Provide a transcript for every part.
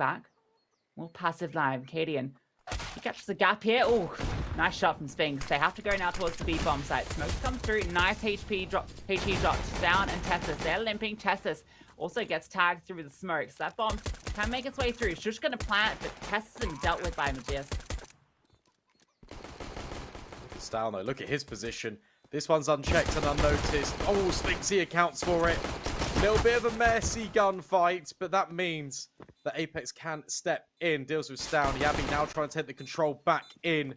back. More passive line. Cadian. He catches the gap here. Oh, nice shot from Spinks. They have to go now towards the B bomb site. Smoke comes through. Nice HP drop down, and Tessus. They're limping. Tessus also gets tagged through the smoke. So that bomb can make its way through. Shush going to plant, but Tessus isn't dealt with by Magisk. Down though. Look at his position. This one's unchecked and unnoticed. Oh, Spinksy accounts for it. Little bit of a messy gunfight, but that means that Apex can step in. Deals with Stown. Yabby now trying to take the control back in.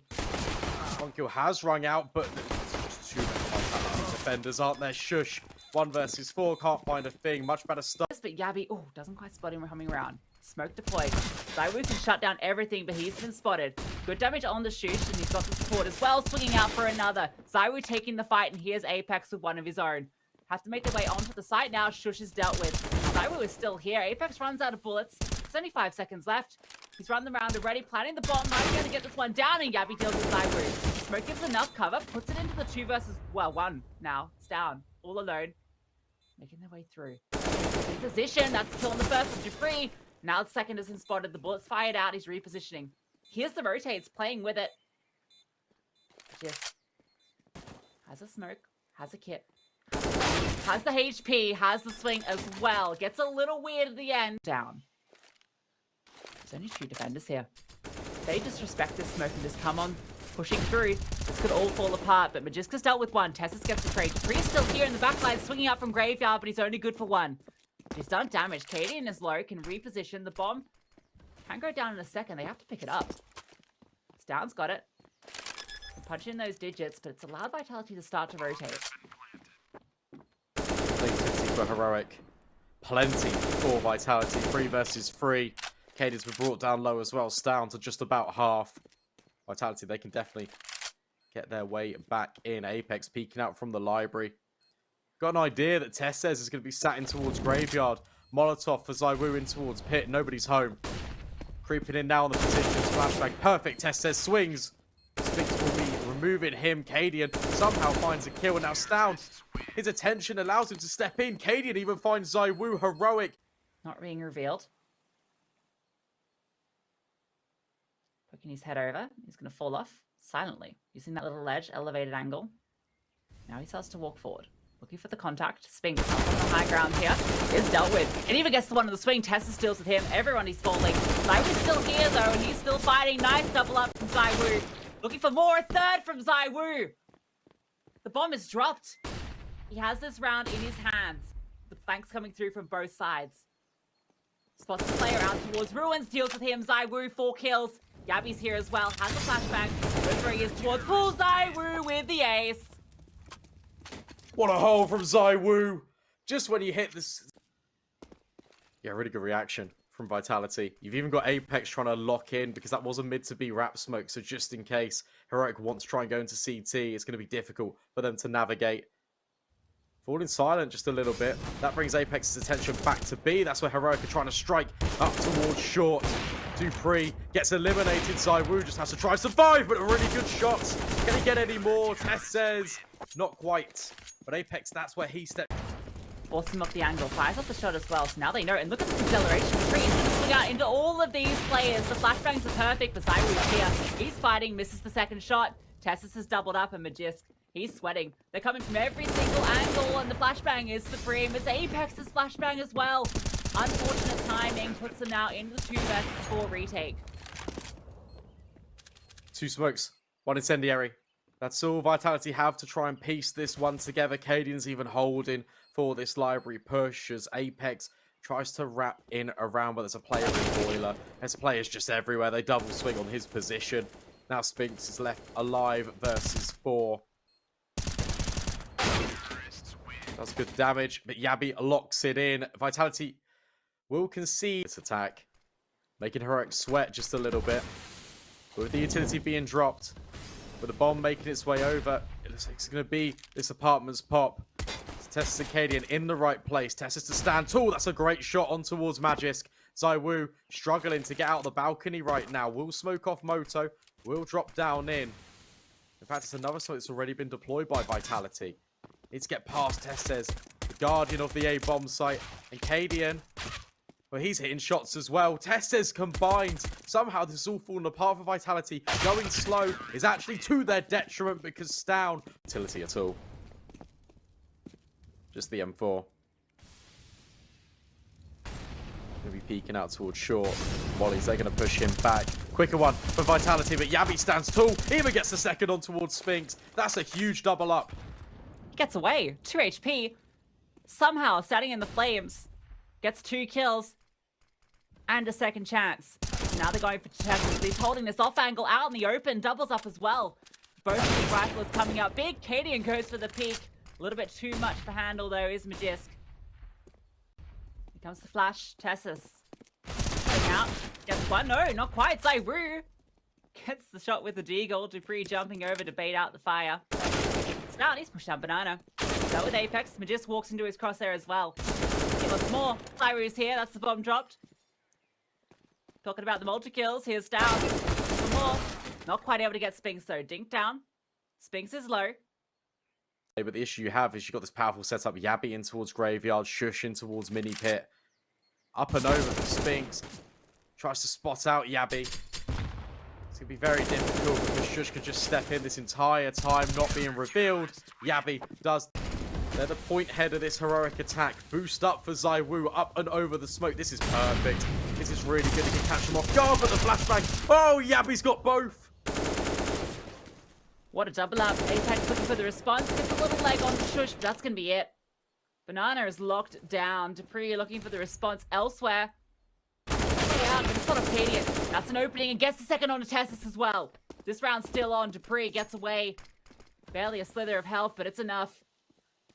One kill has rung out, but there's too many defenders, aren't there? Shush. 1 versus 4. Can't find a thing. Much better stuff. But Yabby, oh, doesn't quite spot him coming around. Smoke deployed. Zywoo can shut down everything, but he's been spotted. Good damage on the shoot, and he's got the support as well, swinging out for another. Zywoo taking the fight, and here's Apex with one of his own. Have to make their way onto the site now. Shush is dealt with. Zywoo is still here. Apex runs out of bullets. There's only 5 seconds left. He's running around already, planting the bomb. Might be able to get this one down, and Yabby deals with Zywoo. Smoke gives enough cover, puts it into the 2 versus, well, 1 now. It's down, all alone. Making their way through. In position, that's killing the first of Jeffrey. Now the second isn't spotted. The bullet's fired out. He's repositioning. Here's the rotates, playing with it. Just has a smoke, has a kit, has the HP, has the swing as well. Gets a little weird at the end. Down. There's only 2 defenders here. They disrespect this smoke and just come on pushing through. This could all fall apart, but Magiska's dealt with 1. Tessus gets the trade. Dupree is still here in the backline, swinging out from Graveyard, but he's only good for 1. He's done damage. Cadian is low, can reposition. The bomb can go down in a second. They have to pick it up. Stown's got it. Punch in those digits, but it's allowed Vitality to start to rotate. Plenty for Heroic. Plenty for Vitality. 3 versus 3. Cadian's been brought down low as well. Stown to just about half. Vitality, they can definitely get their way back in. Apex peeking out from the library. Got an idea that Tess says is going to be sat in towards Graveyard. Molotov for Zywoo in towards Pit. Nobody's home. Creeping in now on the positions. Flashbang. Perfect. Tess says swings. Spinks will be removing him. Cadian somehow finds a kill. And now Stown. His attention allows him to step in. Cadian even finds Zywoo. Heroic. Not being revealed. Poking his head over. He's going to fall off silently. Using that little ledge, elevated angle. Now he starts to walk forward. Looking for the contact. Spinks on the high ground here. Is dealt with. It even gets the one of the swing. Tessus deals with him. Everyone is falling. Zywoo's still here though, and he's still fighting. Nice double up from Zywoo. Looking for more. A third from Zywoo. The bomb is dropped. He has this round in his hands. The flanks coming through from both sides. Spots the player out towards Ruins. Deals with him. Zywoo, 4 kills. Yabby's here as well. Has a flashbang. Goes where he is towards full Zywoo with the ace. What a hole from Zywoo. Just when you hit this. Yeah, really good reaction from Vitality. You've even got Apex trying to lock in because that was a mid to B wrap smoke. So just in case Heroic wants to try and go into CT, it's going to be difficult for them to navigate. Falling silent just a little bit. That brings Apex's attention back to B. That's where Heroic are trying to strike up towards short. Dupree gets eliminated. Zywoo just has to try and survive, but a really good shot. Can he get any more? Tess says not quite. But Apex, that's where he stepped. Force him off the angle. Fires off the shot as well. So now they know. And look at this acceleration. Dupree is going to swing out into all of these players. The flashbangs are perfect, but Zywoo's here. He's fighting. Misses the second shot. Tessus has doubled up, and Magisk, he's sweating. They're coming from every single angle, and the flashbang is supreme. It's Apex's flashbang as well. Unfortunate timing puts them now into the 2 versus 4 retake. 2 smokes, 1 incendiary. That's all Vitality have to try and piece this one together. Cadian's even holding for this library push as Apex tries to wrap in around, but there's a player in Boiler. There's players just everywhere. They double swing on his position. Now Spinks is left alive versus 4. That's good damage, but Yabby locks it in. Vitality will concede this attack, making Heroic sweat just a little bit. But with the utility being dropped, with the bomb making its way over, it looks like it's going to be this apartment's pop. Tessus and Cadian in the right place. Tessus to stand tall. That's a great shot on towards Magisk. Zywoo struggling to get out the balcony right now. Will smoke off Moto. Will drop down in. In fact, it's another smoke that's already been deployed by Vitality. Needs to get past Tessus, the guardian of the A bomb site. And Cadian, But he's hitting shots as well. Testez combined. Somehow this is all falling apart for Vitality. Going slow is actually to their detriment because Stown. Utility at all. Just the M4. Going to be peeking out towards short. Mollies, they're going to push him back. Quicker one for Vitality, but Yabi stands tall. Even gets the second on towards Spinks. That's a huge double up. He gets away. 2 HP. Somehow, standing in the flames. Gets 2 kills. And a second chance. Now they're going for Teslas. He's holding this off angle out in the open. Doubles up as well. Both of these rifles coming up big. Cadian goes for the peak. A little bit too much to handle, though, is Magisk. Here comes the flash. Tessus. Going out. Gets one. No, not quite. Zywoo gets the shot with the deagle. Dupree jumping over to bait out the fire. Now he's pushed down Banana. So with Apex, Magisk walks into his crosshair as well. He wants more. Zywoo's here. That's the bomb dropped. Talking about the multi-kills. Here's Down. Some more. Not quite able to get Spinks, though. Dink down. Spinks is low. But the issue you have is you've got this powerful setup. Yabi in towards Graveyard. Shush in towards Mini Pit. Up and over for Spinks. Tries to spot out Yabi. It's going to be very difficult because Shush could just step in this entire time, not being revealed. Yabi does. They're the point head of this heroic attack. Boost up for Zywoo, up and over the smoke. This is perfect. This is really good. He can catch them off guard, but the flashbang. Oh, Yabi's got both. What a double up. Apex looking for the response. Gets a little leg on Shush, but that's going to be it. Banana is locked down. Dupree looking for the response elsewhere. Yeah, but it's not a Cadian. That's an opening and gets the second on to Tessus as well. This round's still on. Dupree gets away. Barely a slither of health, but it's enough.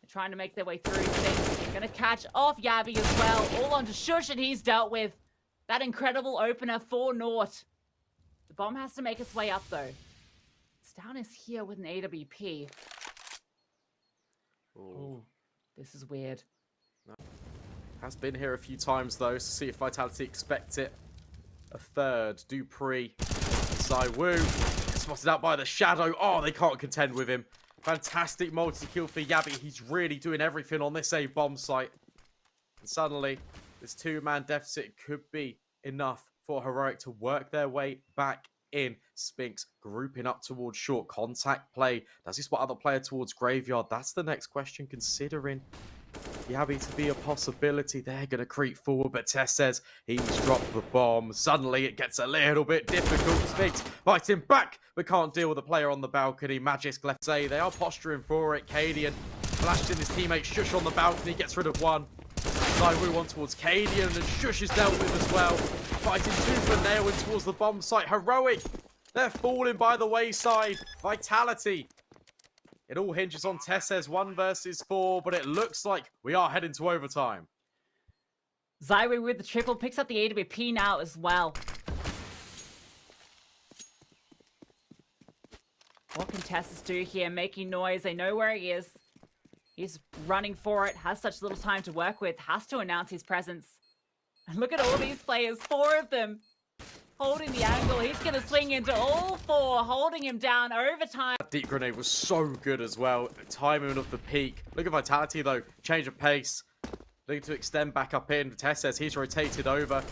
They're trying to make their way through. They're going to catch off Yabi as well. All onto Shush, and he's dealt with. That incredible opener for naught. The bomb has to make its way up, though. Down is here with an AWP. Oh, this is weird. Has been here a few times though, so see if Vitality expect it. A third, Dupree, Zywoo, spotted out by the Shadow. Oh, they can't contend with him. Fantastic multi-kill for Yabi. He's really doing everything on this A-bomb site. And suddenly, this 2-man deficit could be enough for Heroic to work their way back in. Spinks grouping up towards short. Contact play. Does he spot other player towards Graveyard? That's the next question, considering Yabi to be a possibility. They're going to creep forward, but Tess says he's dropped the bomb. Suddenly it gets a little bit difficult. Spinks fighting back, but can't deal with the player on the balcony. Magisk left say they are posturing for it. Cadian flashed in his teammate Shush on the balcony, gets rid of one. Zywoo on towards Cadian, and Shush is dealt with as well. Fighting tooth and nail in towards the bomb site. Heroic, they're falling by the wayside. Vitality. It all hinges on Tess's 1 versus 4, but it looks like we are heading to overtime. Zywoo with the triple picks up the AWP now as well. What can Tessus do here? Making noise. They know where he is. He's running for it. Has such little time to work with. Has to announce his presence. And look at all these players. 4 of them holding the angle. He's going to swing into all 4, holding him down overtime. That deep grenade was so good as well. Timing of the peak. Look at Vitality though. Change of pace. Looking to extend back up in. Tess says he's rotated over.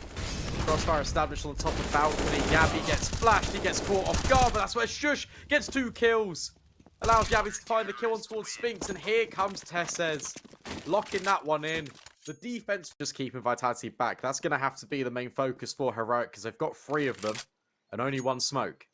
Crossfire established on the top of the balcony. Yabi gets flashed. He gets caught off guard, but that's where Shush gets 2 kills. Allows Yabi to find the kill on towards Spinks, and here comes Tessez, locking that one in. The defense just keeping Vitality back. That's going to have to be the main focus for Heroic, because they've got 3 of them and only 1 smoke.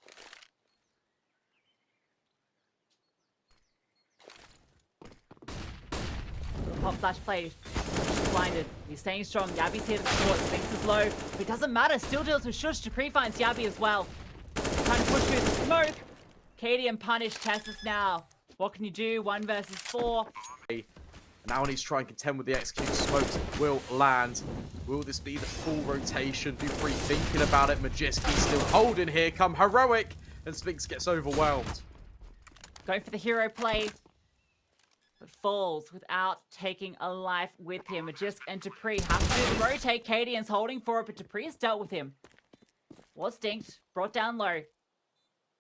Pop flash play. He's blinded. He's staying strong. Yabi's here to support. Spinks is low. But it doesn't matter. Still deals with Shush. Dupree finds Yabi as well. Trying to push through the smoke. Cadian punished Tessus now. What can you do? 1 versus 4. Now when he's trying to contend with the execute, smokes will land. Will this be the full rotation? Dupree thinking about it. Magisk still holding. Here come Heroic. And Spinks gets overwhelmed. Going for the hero play. But falls without taking a life with him. Magisk and Dupree have to do the rotate. Cadian's holding for it, but Dupree has dealt with him. Was dinked. Brought down low.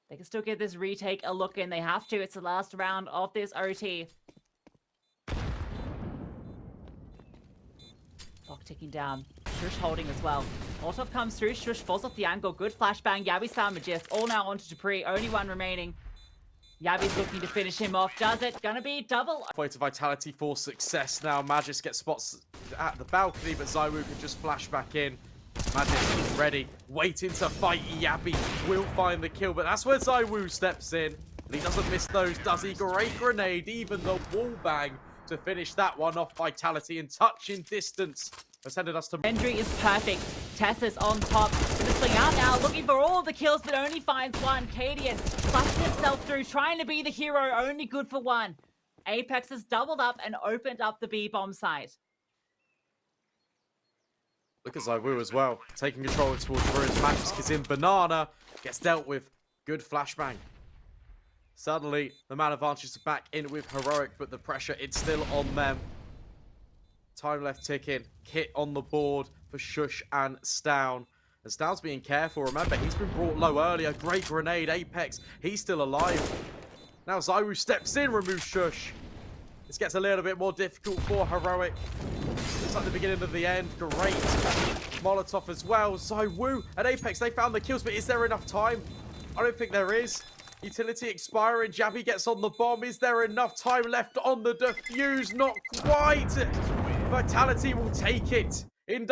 They can still give this retake a look in. They have to. It's the last round of this OT. Clock ticking down. Shush holding as well. Molotov comes through, Shush falls off the angle, good flashbang, Yabby's found Magist, all now onto Dupree, only one remaining. Yabby's looking to finish him off, does it? Gonna be double. Way to Vitality for success now. Magis gets spots at the balcony, but Zywoo can just flash back in. Magis is ready, waiting to fight Yabby. Will find the kill, but that's where Zywoo steps in. And he doesn't miss those, does he? Great grenade, even the wall bang to finish that one off. Vitality in touching distance has handed us to... Hendry is perfect. Tessa's on top. Gonna swing out now, looking for all the kills, but only finds one. Cadian flashes himself through, trying to be the hero, only good for one. Apex has doubled up and opened up the B-bomb site. Look at Zywoo as well, taking control towards Ruins. Magis is in banana, gets dealt with. Good flashbang. Suddenly, the man advantage is back in with Heroic, but the pressure, it's still on them. Time left ticking. Kit on the board for Shush and Stown. And Stown's being careful. Remember, he's been brought low earlier. Great grenade. Apex, he's still alive. Now Zywoo steps in, removes Shush. This gets a little bit more difficult for Heroic. Looks like the beginning of the end. Great Molotov as well. Zywoo and Apex, they found the kills, but is there enough time? I don't think there is. Utility expiring. Jabby gets on the bomb. Is there enough time left on the defuse? Not quite. Vitality will take it. In